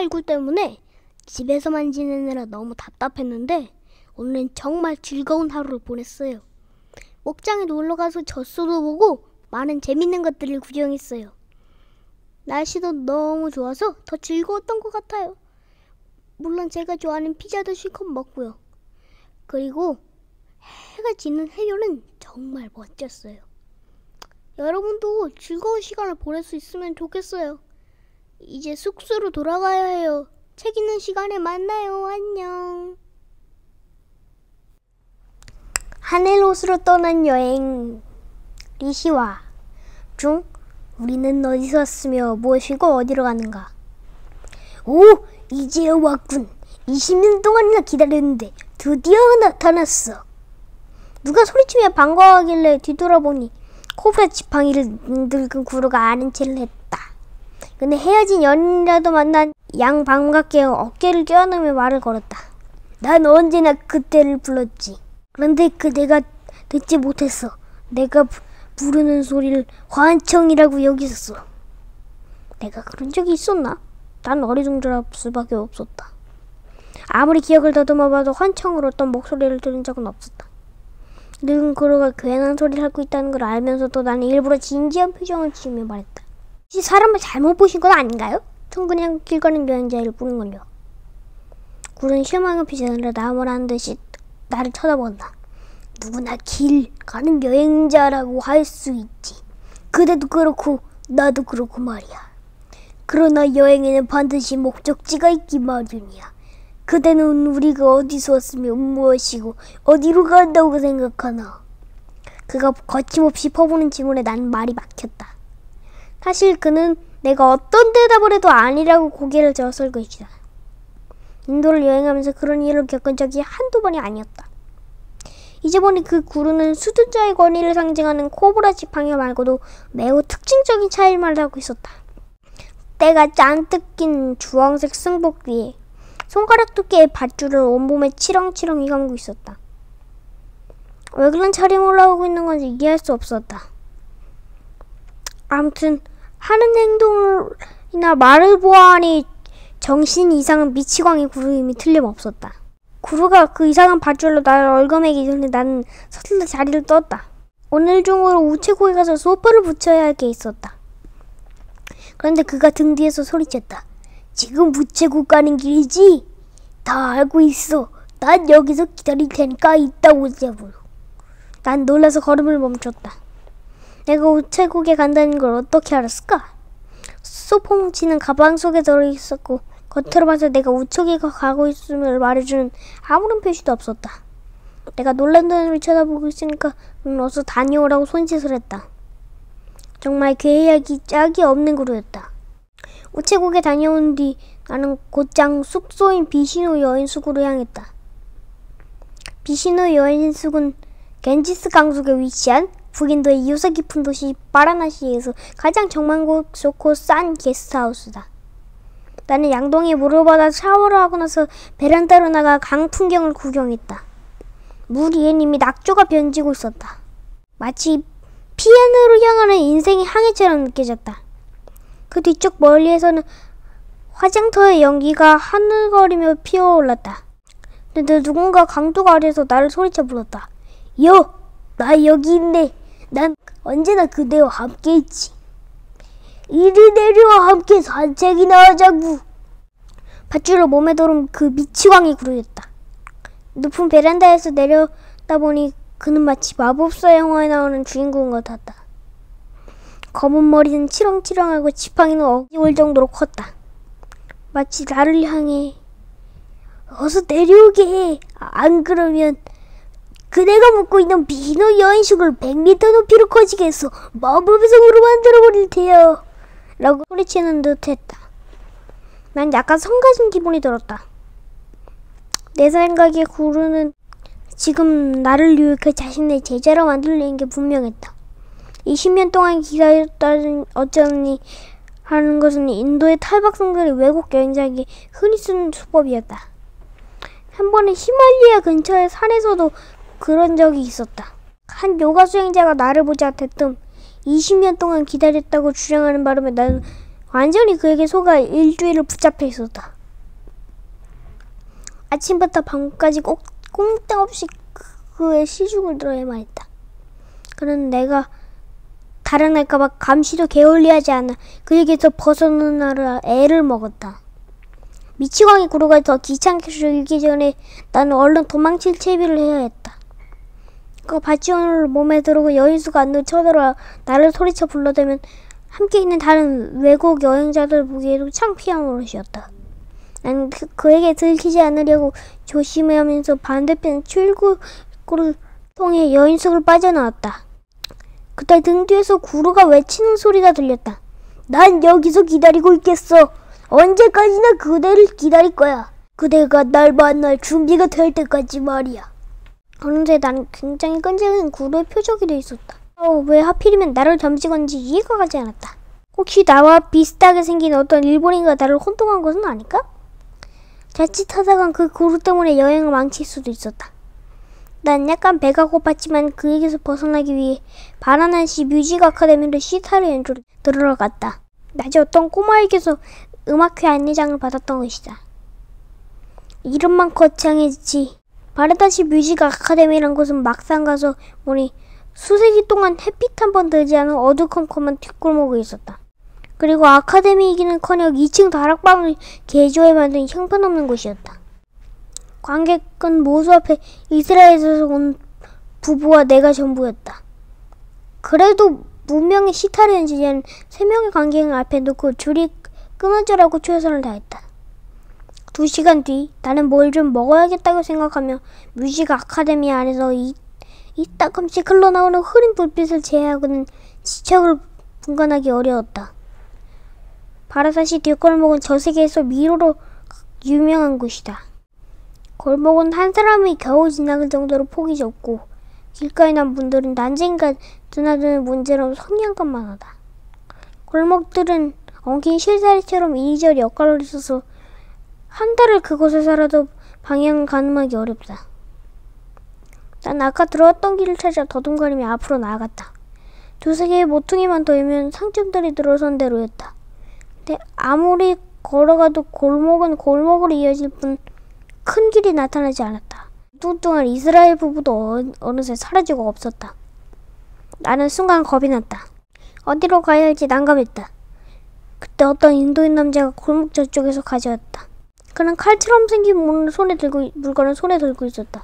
코로나19 때문에 집에서만 지내느라 너무 답답했는데 오늘은 정말 즐거운 하루를 보냈어요. 목장에 놀러가서 젖소도 보고 많은 재밌는 것들을 구경했어요. 날씨도 너무 좋아서 더 즐거웠던 것 같아요. 물론 제가 좋아하는 피자도 실컷 먹고요. 그리고 해가 지는 해변은 정말 멋졌어요. 여러분도 즐거운 시간을 보낼 수 있으면 좋겠어요. 이제 숙소로 돌아가야 해요. 책 읽는 시간에 만나요. 안녕. 하늘옷으로 떠난 여행. 리시와 중 우리는 어디서 왔으며 무엇이고 어디로 가는가? 오, 이제야 왔군. 20년 동안이나 기다렸는데 드디어 나타났어. 누가 소리치며 반가워하길래 뒤돌아보니 코브라 지팡이를 늙은 구루가 아는 체를 했다. 근데 헤어진 연인이라도 만난 양 반갑게 어깨를 껴안으며 말을 걸었다. 난 언제나 그때를 불렀지. 그런데 그대가 듣지 못했어. 내가 부르는 소리를 환청이라고 여겼었어. 내가 그런 적이 있었나? 난 어리둥절할 수밖에 없었다. 아무리 기억을 더듬어봐도 환청으로 어떤 목소리를 들은 적은 없었다. 늙은 구루가 괜한 소리를 하고 있다는 걸 알면서도 나는 일부러 진지한 표정을 지으며 말했다. 혹시 사람을 잘못 보신 건 아닌가요? 전 그냥 길 가는 여행자일 뿐이군요. 구루는 실망을 피자느라 나무라는 듯이 나를 쳐다본다. 누구나 길 가는 여행자라고 할 수 있지. 그대도 그렇고 나도 그렇고 말이야. 그러나 여행에는 반드시 목적지가 있기 마련이야. 그대는 우리가 어디서 왔으며 무엇이고 어디로 간다고 생각하나? 그가 거침없이 퍼부는 질문에 난 말이 막혔다. 사실 그는 내가 어떤 대답을 해도 아니라고 고개를 저었을 것이다. 인도를 여행하면서 그런 일을 겪은 적이 한두 번이 아니었다. 이제 보니 그 구루는 수둔자의 권위를 상징하는 코브라 지팡이 말고도 매우 특징적인 차이를 말하고 있었다. 때가 잔뜩 낀 주황색 승복 위에 손가락 두께의 밧줄을 온몸에 치렁치렁 감고 있었다. 왜 그런 차림을 하고 있는 건지 이해할 수 없었다. 아무튼 하는 행동이나 말을 보아하니 정신 이상은 미치광이 구루임이 틀림없었다. 구루가 그 이상한 밧줄로 나를 얼거매기 전에 나는 서둘러 자리를 떴다. 오늘 중으로 우체국에 가서 소포를 붙여야 할 게 있었다. 그런데 그가 등 뒤에서 소리쳤다. 지금 우체국 가는 길이지? 다 알고 있어. 난 여기서 기다릴 테니까 이따 오자고. 난 놀라서 걸음을 멈췄다. 내가 우체국에 간다는 걸 어떻게 알았을까? 소포 뭉치는 가방 속에 들어있었고 겉으로 봐서 내가 우체국에 가고 있음을 말해주는 아무런 표시도 없었다. 내가 놀란 눈을 쳐다보고 있으니까 어서 다녀오라고 손짓을 했다. 정말 계획이 짝이 없는 구루였다. 우체국에 다녀온 뒤 나는 곧장 숙소인 비시노 여인숙으로 향했다. 비시노 여인숙은 겐지스 강속에 위치한 북인도의 유서 깊은 도시 바라나시에서 가장 정말 좋고 싼 게스트하우스다. 나는 양동이에 물을 받아 샤워를 하고 나서 베란다로 나가 강 풍경을 구경했다. 물 위엔 이미 낙조가 변지고 있었다. 마치 피안으로 향하는 인생의 항해처럼 느껴졌다. 그 뒤쪽 멀리에서는 화장터의 연기가 하늘거리며 피어올랐다. 근데 누군가 강둑 아래에서 나를 소리쳐 불렀다. 요! 나 여기 있네. 난 언제나 그대와 함께 있지. 이리 내려와 함께 산책이나 하자구. 밧줄로 몸에 도른 그 미치광이 구루였다. 높은 베란다에서 내려다보니 그는 마치 마법사 영화에 나오는 주인공 같았다. 검은 머리는 치렁치렁하고 지팡이는 어지울 정도로 컸다. 마치 나를 향해 어서 내려오게 해. 안 그러면 그대가 묻고 있는 비노 여인숙을 100m 높이로 커지게 해서 마법의 성으로 만들어버릴 테요. 라고 소리치는 듯 했다. 난 약간 성가신 기분이 들었다. 내 생각에 구루는 지금 나를 유혹해 자신의 제자로 만들려는 게 분명했다. 20년 동안 기다렸다는 어쩌니 하는 것은 인도의 탈북성들이 외국 여행자에게 흔히 쓰는 수법이었다. 한 번은 히말리아 근처의 산에서도 그런 적이 있었다. 한 요가 수행자가 나를 보자 대뜸 20년 동안 기다렸다고 주장하는 바람에 나는 완전히 그에게 속아 일주일을 붙잡혀 있었다. 아침부터 밤까지 꼼짝없이 그의 시중을 들어야만 했다. 그는 내가 달아날까봐 감시도 게을리하지 않아 그에게서 벗어나느라 애를 먹었다. 미치광이 구루가 더 귀찮게 들기 전에 나는 얼른 도망칠 채비를 해야 했다. 그 밧줄을 몸에 들고 여인수가 안으로 쳐들어와 나를 소리쳐 불러대면 함께 있는 다른 외국 여행자들 보기에도 창피한 노릇이었다. 난 그에게 들키지 않으려고 조심해하면서 반대편 출구를 통해 여인숙을 빠져나왔다. 그때 등 뒤에서 구루가 외치는 소리가 들렸다. 난 여기서 기다리고 있겠어. 언제까지나 그대를 기다릴 거야. 그대가 날 만날 준비가 될 때까지 말이야. 어느새 난 굉장히 끈질긴 구루의 표적이 돼 있었다. 왜 하필이면 나를 점찍었는지 이해가 가지 않았다. 혹시 나와 비슷하게 생긴 어떤 일본인과 나를 혼동한 것은 아닐까? 자칫하다간 그 구루 때문에 여행을 망칠 수도 있었다. 난 약간 배가 고팠지만 그에게서 벗어나기 위해 바나나시 뮤직 아카데미로 시타르 연주를 들으러 갔다. 낮에 어떤 꼬마에게서 음악회 안내장을 받았던 것이다. 이름만 거창했지 바나나시 뮤직 아카데미란 곳은 막상 가서 보니 수세기 동안 햇빛 한 번 들지 않은 어두컴컴한 뒷골목에 있었다. 그리고 아카데미이기는커녕 2층 다락방을 개조해 만든 형편없는 곳이었다. 관객은 모두 앞에 이스라엘에서 온 부부와 내가 전부였다. 그래도 무명의 시타르 연주자는 3명의 관객을 앞에 놓고 줄이 끊어지라고 최선을 다했다. 2시간 뒤 나는 뭘 좀 먹어야겠다고 생각하며 뮤직 아카데미 안에서 이따금씩 흘러나오는 흐린 불빛을 제외하고는 지척을 분간하기 어려웠다. 바라사시 뒷골목은 저 세계에서 미로로 유명한 곳이다. 골목은 한 사람이 겨우 지나갈 정도로 폭이 좁고 길가에 난 문들은 난쟁이가 드나드는 문제로 선량감만 하다. 골목들은 엉킨 실사리처럼 이리저리 엇갈려 있어서 한 달을 그곳에 살아도 방향을 가늠하기 어렵다. 난 아까 들어왔던 길을 찾아 더듬거리며 앞으로 나아갔다. 두세 개의 모퉁이만 더이면 상점들이 들어선 대로였다. 근데 아무리 걸어가도 골목은 골목으로 이어질 뿐 큰 길이 나타나지 않았다. 뚱뚱한 이스라엘 부부도 어느새 사라지고 없었다. 나는 순간 겁이 났다. 어디로 가야 할지 난감했다. 그때 어떤 인도인 남자가 골목 저쪽에서 가져왔다. 그는 칼처럼 생긴 물건을 손에 들고 있었다.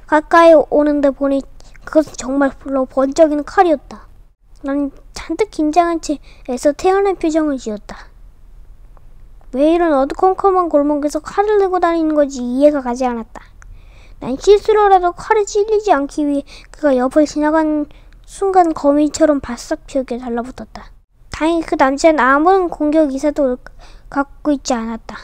가까이 오는데 보니 그것은 정말 번쩍이는 칼이었다. 나는 잔뜩 긴장한 채 애써 태연한 표정을 지었다. 왜 이런 어두컴컴한 골목에서 칼을 들고 다니는 건지 이해가 가지 않았다. 난 실수로라도 칼에 찔리지 않기 위해 그가 옆을 지나간 순간 거미처럼 바싹 벽에 달라붙었다. 다행히 그 남자는 아무런 공격 의사도 갖고 있지 않았다.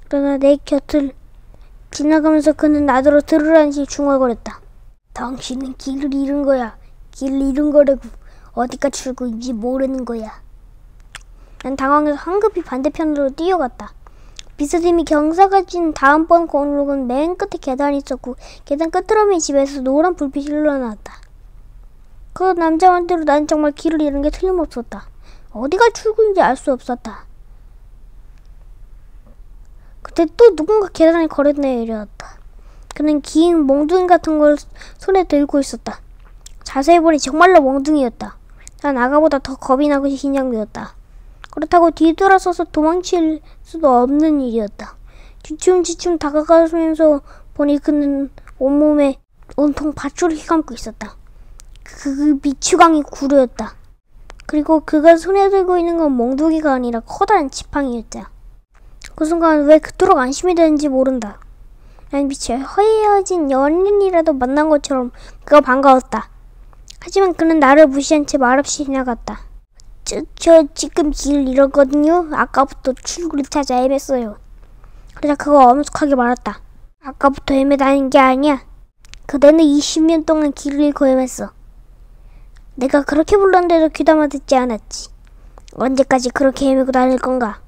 그러나 내 곁을 지나가면서 그는 나더러 들으라는 식 중얼거렸다. 당신은 길을 잃은 거야. 길을 잃은 거라고. 어디가 출구인지 모르는 거야. 난 당황해서 황급히 반대편으로 뛰어갔다. 비스듬히 경사가 진 다음번 골목은 맨 끝에 계단이 있었고 계단 끝으로미 집에서 노란 불빛이 흘러나왔다. 그 남자 말대로 난 정말 길을 잃은 게 틀림없었다. 어디가 출구인지 알 수 없었다. 그때 또 누군가 계단을 걸어내려왔다. 그는 긴 몽둥이 같은 걸 손에 들고 있었다. 자세히 보니 정말로 몽둥이였다. 난 아까보다 더 겁이 나고 긴장되었다. 그렇다고 뒤돌아서서 도망칠 수도 없는 일이었다. 뒤춤뒤춤 다가가면서 보니 그는 온몸에 온통 밧줄을 휘감고 있었다. 그 미추광이 구루였다. 그리고 그가 손에 들고 있는 건 몽둥이가 아니라 커다란 지팡이였다. 그 순간 왜 그토록 안심이 되는지 모른다. 난 미처 허해진 연인이라도 만난 것처럼 그가 반가웠다. 하지만 그는 나를 무시한 채 말없이 지나갔다. 저 지금 길 잃었거든요. 아까부터 출구를 찾아 헤맸어요. 그러자 그가 엄숙하게 말했다. 아까부터 헤매다닌 게 아니야. 그대는 20년 동안 길을 잃고 헤맸어. 내가 그렇게 불렀는데도 귀담아 듣지 않았지. 언제까지 그렇게 헤매고 다닐 건가?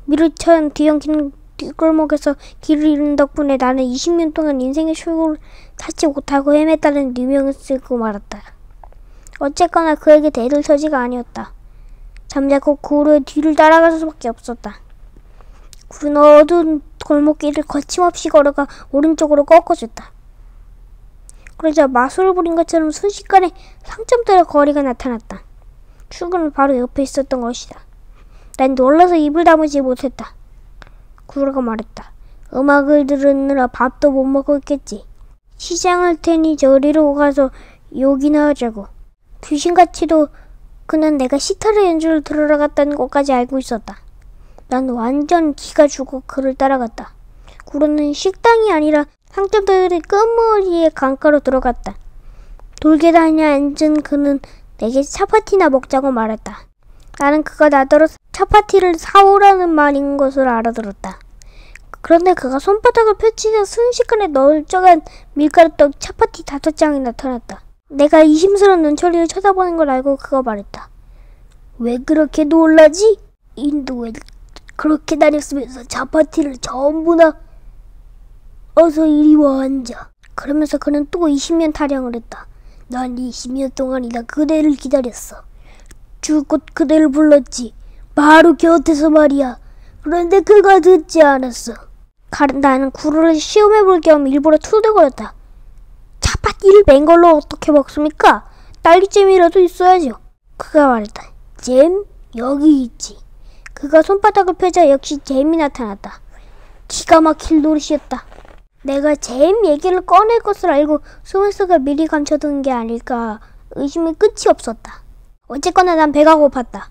미루처럼 뒤엉킨 뒷골목에서 길을 잃은 덕분에 나는 20년 동안 인생의 출구를 찾지 못하고 헤맸다는 누명을 쓰고 말았다. 어쨌거나 그에게 대들 처지가 아니었다. 잠자코 구루의 뒤를 따라갈 수밖에 없었다. 구루는 어두운 골목길을 거침없이 걸어가 오른쪽으로 꺾어줬다. 그러자 마술을 부린 것처럼 순식간에 상점들의 거리가 나타났다. 출구는 바로 옆에 있었던 것이다. 난 놀라서 입을 다물지 못했다. 구로가 말했다. 음악을 들으느라 밥도 못 먹었겠지. 시장할 테니 저리로 가서 욕이나 하자고. 귀신같이도 그는 내가 시타르 연주를 들으러 갔다는 것까지 알고 있었다. 난 완전 기가 죽어 그를 따라갔다. 구로는 식당이 아니라 상점들의 끝머리에 강가로 들어갔다. 돌계단에 앉은 그는 내게 차파티나 먹자고 말했다. 나는 그가 나더러 차파티를 사오라는 말인 것을 알아들었다. 그런데 그가 손바닥을 펼치자 순식간에 널쩍한 밀가루떡 차파티 5장이 나타났다. 내가 의심스러운 눈초리를 쳐다보는 걸 알고 그가 말했다. 왜 그렇게 놀라지? 인도에 그렇게 다녔으면서 차파티를 전부나. 어서 이리 와 앉아. 그러면서 그는 또 20년 타령을 했다. 난 20년 동안이나 그대를 기다렸어. 줄곧 그대를 불렀지. 바로 곁에서 말이야. 그런데 그가 듣지 않았어. 나는 구루를 시험해볼 겸 일부러 투덜거렸다. 차파티를 맨 걸로 어떻게 먹습니까? 딸기잼이라도 있어야죠. 그가 말했다. 잼? 여기 있지. 그가 손바닥을 펴자 역시 잼이 나타났다. 기가 막힐 노릇이었다. 내가 잼 얘기를 꺼낼 것을 알고 스웨스가 미리 감춰둔 게 아닐까 의심이 끝이 없었다. 어쨌거나 난 배가 고팠다.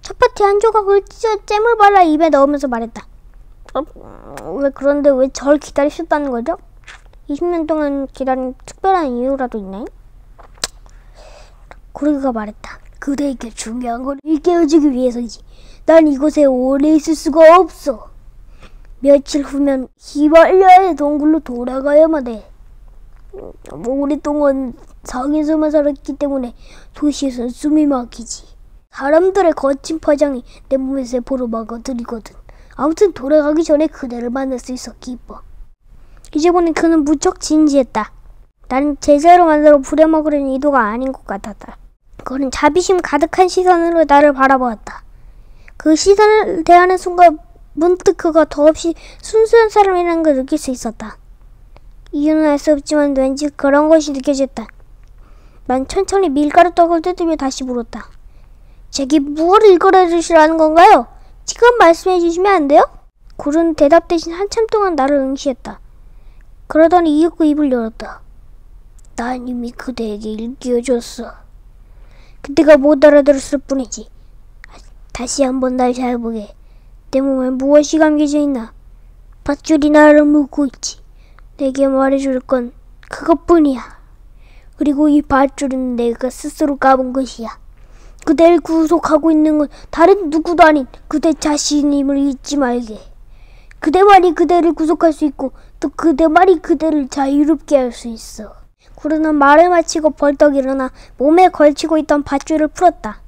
차파티 한 조각을 찢어 잼을 발라 입에 넣으면서 말했다. 그런데 왜 절 기다리셨다는 거죠? 20년 동안 기다린 특별한 이유라도 있나요? 구르기가 말했다. 그대에게 중요한 걸 일깨워주기 위해서지. 난 이곳에 오래 있을 수가 없어. 며칠 후면 히말라야의 동굴로 돌아가야만 해. 오랫동안 상에서만 살았기 때문에 도시에선 숨이 막히지. 사람들의 거친 파장이 내 몸에 세포로 막아들이거든. 아무튼 돌아가기 전에 그대를 만날 수 있어 기뻐. 이제 보니 그는 무척 진지했다. 나는 제자로 만들어 부려먹으려는 의도가 아닌 것 같았다. 그는 자비심 가득한 시선으로 나를 바라보았다. 그 시선을 대하는 순간 문득 그가 더없이 순수한 사람이라는 걸 느낄 수 있었다. 이유는 알 수 없지만 왠지 그런 것이 느껴졌다. 난 천천히 밀가루떡을 뜯으며 다시 물었다. 제게 무엇을 읽어라 주시라는 건가요? 지금 말씀해 주시면 안 돼요? 구루는 대답 대신 한참 동안 나를 응시했다. 그러더니 이윽고 입을 열었다. 난 이미 그대에게 일깨워줬어. 그대가 못 알아들었을 뿐이지. 다시 한번 날 잘 보게. 내 몸에 무엇이 감겨져 있나? 밧줄이 나를 묶고 있지. 내게 말해줄 건 그것뿐이야. 그리고 이 밧줄은 내가 스스로 까본 것이야. 그대를 구속하고 있는 건 다른 누구도 아닌 그대 자신임을 잊지 말게. 그대만이 그대를 구속할 수 있고 또 그대만이 그대를 자유롭게 할 수 있어. 구루는 말을 마치고 벌떡 일어나 몸에 걸치고 있던 밧줄을 풀었다.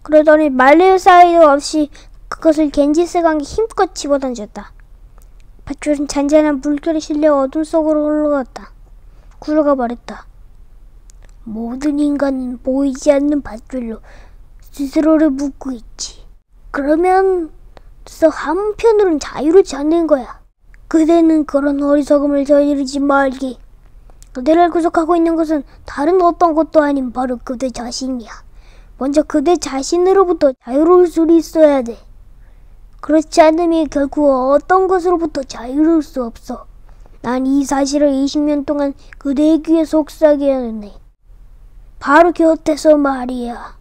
그러더니 말릴 사이도 없이 그것을 겐지스강에 힘껏 집어던졌다. 밧줄은 잔잔한 물결에 실려 어둠 속으로 흘러갔다. 구루가 말했다. 모든 인간은 보이지 않는 밧줄로 스스로를 묶고 있지. 그러면서 한편으로는 자유를 찾는 거야. 그대는 그런 어리석음을 저지르지 말게. 그대를 구속하고 있는 것은 다른 어떤 것도 아닌 바로 그대 자신이야. 먼저 그대 자신으로부터 자유로울 수 있어야 돼. 그렇지 않으면 결국 어떤 것으로부터 자유로울 수 없어. 난 이 사실을 20년 동안 그대의 귀에 속삭여 했네. 바로 곁에서 말이야.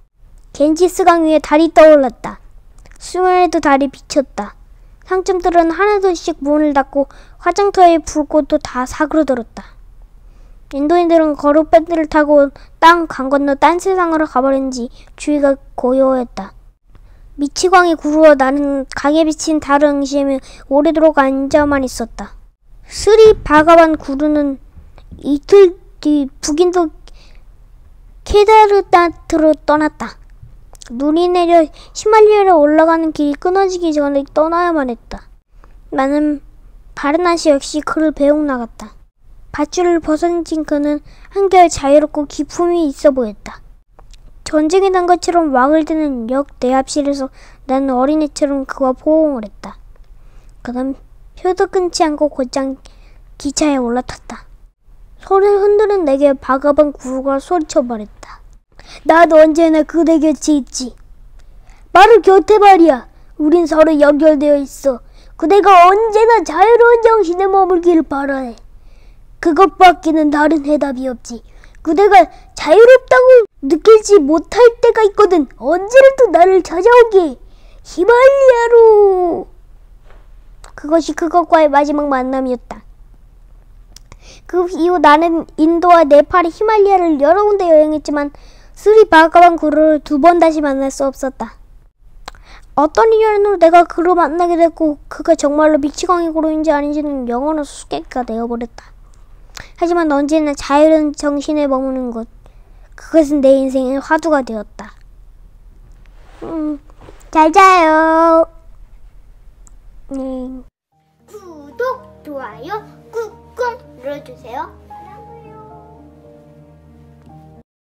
겐지스강 위에 달이 떠올랐다. 수면에도 달이 비쳤다. 상점들은 하나둘씩 문을 닫고 화장터의 불꽃도 다 사그러들었다. 인도인들은 거룩밴드를 타고 땅 강 건너 딴 세상으로 가버린지 주위가 고요했다. 미치광이 구루어 나는 강에 비친 달을 응시하며 오래도록 앉아만 있었다. 스리 바가반 구루는 이틀 뒤 북인도 케다르다트로 떠났다. 눈이 내려 히말라야로 올라가는 길이 끊어지기 전에 떠나야만 했다. 나는 바르나시 역시 그를 배웅 나갔다. 밧줄을 벗어진 그는 한결 자유롭고 기품이 있어 보였다. 전쟁이 난 것처럼 왕을 드는 역 내합실에서 나는 어린애처럼 그와 포옹을 했다. 그는 혀도 끊지 않고 곧장 기차에 올라탔다. 손을 흔드는 내게 바가방 구루가 소리쳐 말했다. 나도 언제나 그대 곁에 있지. 바로 곁에 말이야. 우린 서로 연결되어 있어. 그대가 언제나 자유로운 정신에 머물기를 바라네. 그것밖에는 다른 해답이 없지. 그대가 자유롭다고 느끼지 못할 때가 있거든. 언제라도 나를 찾아오게. 히말리아로. 그것이 그것과의 마지막 만남이었다. 그 이후 나는 인도와 네팔, 히말리아를 여러 군데 여행했지만 스리 바가반 구루를 2번 다시 만날 수 없었다. 어떤 인연으로 내가 그를 만나게 됐고 그가 정말로 미치광이 구루인지 아닌지는 영원한 수수께끼가 되어버렸다. 하지만 언제나 자유로운 정신에 머무는 것, 그것은 내 인생의 화두가 되었다. 잘 자요. 구독, 좋아요, 꾹꾹 눌러주세요.